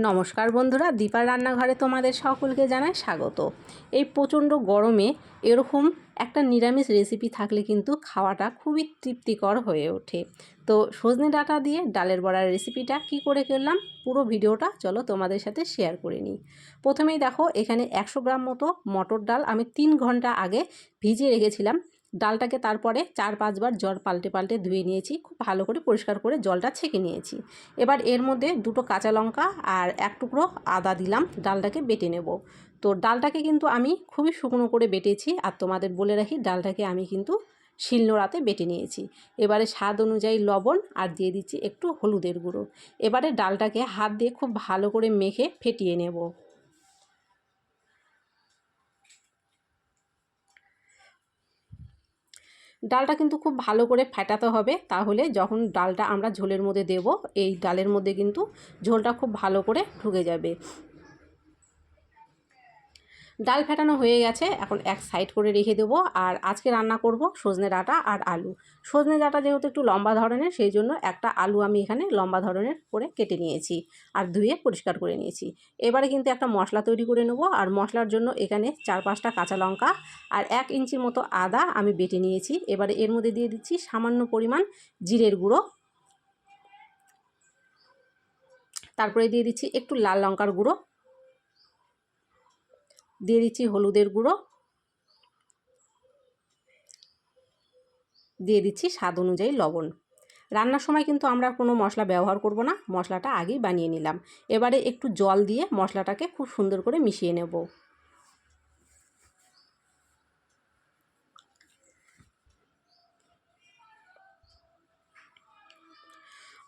নমস্কার বন্ধুরা, দীপার রান্নাঘরে তোমাদের সকলকে জানাই স্বাগত। এই প্রচণ্ড গরমে এরকম একটা নিরামিষ রেসিপি থাকলে কিন্তু খাওয়াটা খুবই তৃপ্তিকর হয়ে ওঠে। তো সজনে ডাঁটা দিয়ে ডালের বড়ার রেসিপিটা কি করে করলাম, পুরো ভিডিওটা চলো তোমাদের সাথে শেয়ার করে নিই। প্রথমেই দেখো, এখানে 100 গ্রাম মতো মটর ডাল আমি 3 ঘন্টা আগে ভিজিয়ে রেখেছিলাম। ডালটাকে তারপরে 4-5 বার জল পাল্টে পাল্টে ধুয়ে নিয়েছি, খুব ভালো করে পরিষ্কার করে জলটা ছেঁকে নিয়েছি। এবার এর মধ্যে 2টো কাঁচা লঙ্কা আর 1 টুকরো আদা দিলাম, ডালটাকে বেটে নেব। তো ডালটাকে কিন্তু আমি খুবই শুকনো করে বেটেছি, আর তোমাদের বলে রাখি ডালটাকে আমি কিন্তু শিলনোড়াতে বেটে নিয়েছি। এবারে স্বাদ অনুযায়ী লবণ আর দিয়ে দিচ্ছি একটু হলুদের গুঁড়ো। এবারে ডালটাকে হাত দিয়ে খুব ভালো করে মেখে ফেটিয়ে নেব। ডালটা কিন্তু খুব ভালো করে ফেটাতে হবে, তাহলে যখন ডালটা আমরা ঝোলের মধ্যে দেব, এই ডালের মধ্যে কিন্তু ঝোলটা খুব ভালো করে ঢুকে যাবে। ডাল ফেটানো হয়ে গেছে, এখন এক সাইড করে রেখে দেবো। আর আজকে রান্না করব সজনে ডাঁটা আর আলু। সজনে ডাঁটা যেহেতু একটু লম্বা ধরনের, সেই জন্য একটা আলু আমি এখানে লম্বা ধরনের করে কেটে নিয়েছি আর ধুয়ে পরিষ্কার করে নিয়েছি। এবারে কিন্তু একটা মশলা তৈরি করে নেব, আর মশলার জন্য এখানে 4-5টা কাঁচা লঙ্কা আর 1 ইঞ্চির মতো আদা আমি বেটে নিয়েছি। এবারে এর মধ্যে দিয়ে দিচ্ছি সামান্য পরিমাণ জিরের গুঁড়ো, তারপরে দিয়ে দিচ্ছি একটু লাল লঙ্কার গুঁড়ো, দিয়ে দিচ্ছি হলুদের গুঁড়ো, দিয়ে দিচ্ছি স্বাদ অনুযায়ী লবণ। রান্নার সময় কিন্তু আমরা কোনো মশলা ব্যবহার করব না, মশলাটা আগেই বানিয়ে নিলাম। এবারে একটু জল দিয়ে মশলাটাকে খুব সুন্দর করে মিশিয়ে নেব।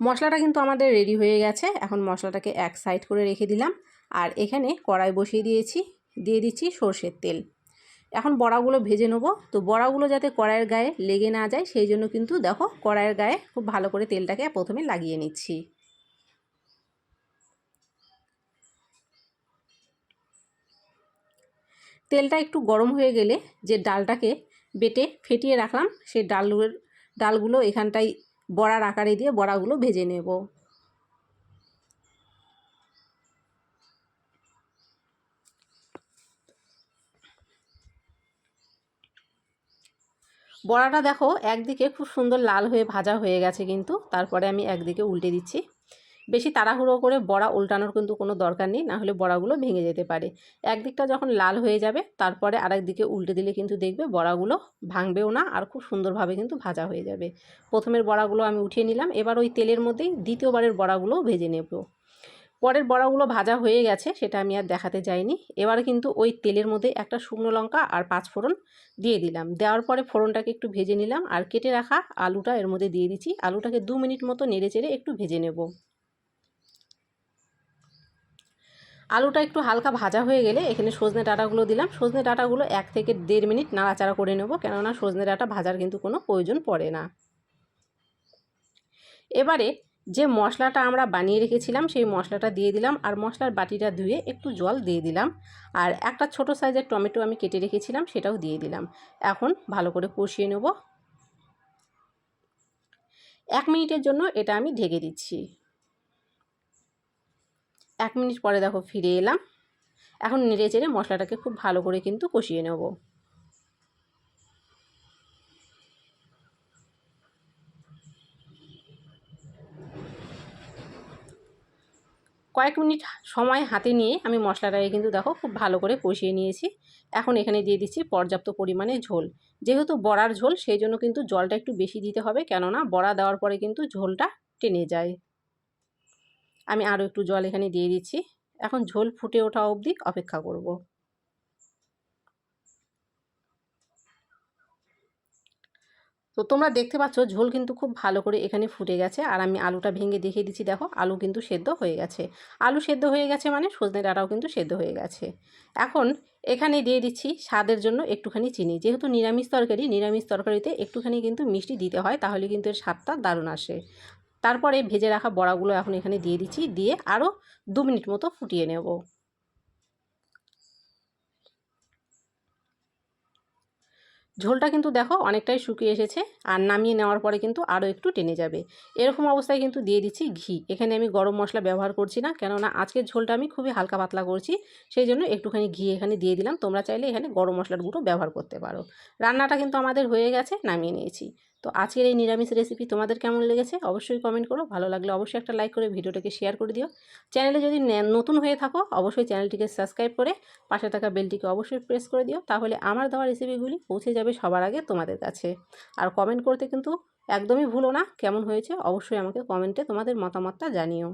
মশলাটা কিন্তু আমাদের রেডি হয়ে গেছে। এখন মশলাটাকে এক সাইড করে রেখে দিলাম, আর এখানে কড়াই বসিয়ে দিয়েছি, দিয়ে দিচ্ছি সর্ষের তেল। এখন বড়াগুলো ভেজে নেব। তো বড়াগুলো যাতে কড়াইয়ের গায়ে লেগে না যায়, সেই জন্য কিন্তু দেখো কড়াইয়ের গায়ে খুব ভালো করে তেলটাকে প্রথমে লাগিয়ে নিচ্ছি। তেলটা একটু গরম হয়ে গেলে যে ডালটাকে বেটে ফেটিয়ে রাখলাম, সেই ডালগুলো এখানটায় বড়ার আকারে দিয়ে বড়াগুলো ভেজে নেব। বড়াটা দেখো একদিকে খুব সুন্দর লাল হয়ে ভাজা হয়ে গেছে, কিন্তু তারপরে আমি একদিকে উল্টে দিচ্ছি। বেশি তাড়াহুড়ো করে বড়া উল্টানোর কিন্তু কোনো দরকার নেই, না হলে বড়াগুলো ভেঙে যেতে পারে। একদিকটা যখন লাল হয়ে যাবে, তারপরে আরেক দিকে উল্টে দিলে কিন্তু দেখবে বড়াগুলো ভাঙবেও না, আর খুব সুন্দরভাবে কিন্তু ভাজা হয়ে যাবে। প্রথমের বড়াগুলো আমি উঠিয়ে নিলাম, এবার ওই তেলের মধ্যেই দ্বিতীয়বারের বড়াগুলোও ভেজে নেব। পরের বড়াগুলো ভাজা হয়ে গেছে, সেটা আমি আর দেখাতে যাইনি। এবার কিন্তু ওই তেলের মধ্যে একটা শুকনো লঙ্কা আর 5 ফোড়ন দিয়ে দিলাম। দেওয়ার পরে ফোড়নটাকে একটু ভেজে নিলাম, আর কেটে রাখা আলুটা এর মধ্যে দিয়ে দিচ্ছি। আলুটাকে 2 মিনিট মতো নেড়ে চেড়ে একটু ভেজে নেব। আলুটা একটু হালকা ভাজা হয়ে গেলে এখানে সজনে ডাঁটাগুলো দিলাম। সজনে ডাঁটাগুলো 1 থেকে 1.5 মিনিট নাড়াচাড়া করে নেব, কেননা সজনে ডাঁটা ভাজার কিন্তু কোনো প্রয়োজন পড়ে না। এবারে যে মশলাটা আমরা বানিয়ে রেখেছিলাম, সেই মশলাটা দিয়ে দিলাম, আর মশলার বাটিটা ধুয়ে একটু জল দিয়ে দিলাম। আর একটা ছোট সাইজের টমেটো আমি কেটে রেখেছিলাম, সেটাও দিয়ে দিলাম। এখন ভালো করে কষিয়ে নেব। 1 মিনিটের জন্য এটা আমি ঢেকে দিচ্ছি। 1 মিনিট পরে দেখো ফিরে এলাম। এখন নেড়ে চেড়ে মশলাটাকে খুব ভালো করে কিন্তু কষিয়ে নেব। কয়েক মিনিট সময় হাতে নিয়ে আমি মশলাটাকে কিন্তু দেখো খুব ভালো করে কষিয়ে নিয়েছি। এখন এখানে দিয়ে দিচ্ছি পর্যাপ্ত পরিমাণে ঝোল। যেহেতু বড়ার ঝোল, সেই জন্য কিন্তু জলটা একটু বেশি দিতে হবে, কেননা বড়া দেওয়ার পরে কিন্তু ঝোলটা টেনে যায়। আমি আরও একটু জল এখানে দিয়ে দিচ্ছি। এখন ঝোল ফুটে ওঠা অবধি অপেক্ষা করব। তো তোমরা দেখতে পাচ্ছ ঝোল কিন্তু খুব ভালো করে এখানে ফুটে গেছে, আর আমি আলুটা ভেঙে দেখিয়ে দিচ্ছি। দেখো আলু কিন্তু সেদ্ধ হয়ে গেছে। আলু সেদ্ধ হয়ে গেছে মানে সজনে ডাঁটাও কিন্তু সেদ্ধ হয়ে গেছে। এখন এখানে দিয়ে দিচ্ছি স্বাদের জন্য একটুখানি চিনি। যেহেতু নিরামিষ তরকারিতে একটুখানি কিন্তু মিষ্টি দিতে হয়, তাহলে কিন্তু এর স্বাদটা দারুণ আসে। তারপরে ভেজে রাখা বড়াগুলো এখন এখানে দিয়ে দিচ্ছি, দিয়ে আরও 2 মিনিট মতো ফুটিয়ে নেব। ঝোলটা কিন্তু দেখো অনেকটাই শুকিয়ে এসেছে, আর নামিয়ে নেওয়ার পরে কিন্তু আরও একটু টেনে যাবে। এরকম অবস্থায় কিন্তু দিয়ে দিচ্ছি ঘি। এখানে আমি গরম মশলা ব্যবহার করছি না, কেননা আজকের ঝোলটা আমি খুবই হালকা পাতলা করছি, সেই জন্য একটুখানি ঘি এখানে দিয়ে দিলাম। তোমরা চাইলে এখানে গরম মশলার গুঁড়ো ব্যবহার করতে পারো। রান্নাটা কিন্তু আমাদের হয়ে গেছে, নামিয়ে নিয়েছি। তো আজকের এই নিরামিষ রেসিপি তোমাদের কেমন লেগেছে অবশ্যই কমেন্ট করো। ভালো লাগলে অবশ্যই একটা লাইক করে ভিডিওটাকে শেয়ার করে দিও। চ্যানেলে যদি নতুন হয়ে থাকো অবশ্যই চ্যানেলটিকে সাবস্ক্রাইব করে পাশে থাকা বেলটিকে অবশ্যই প্রেস করে দিও, তাহলে আমার দেওয়া রেসিপিগুলি পৌঁছে যাবে সবার আগে তোমাদের কাছে। আর কমেন্ট করতে কিন্তু একদমই ভুলো না, কেমন হয়েছে অবশ্যই আমাকে কমেন্টে তোমাদের মতামতটা জানিও।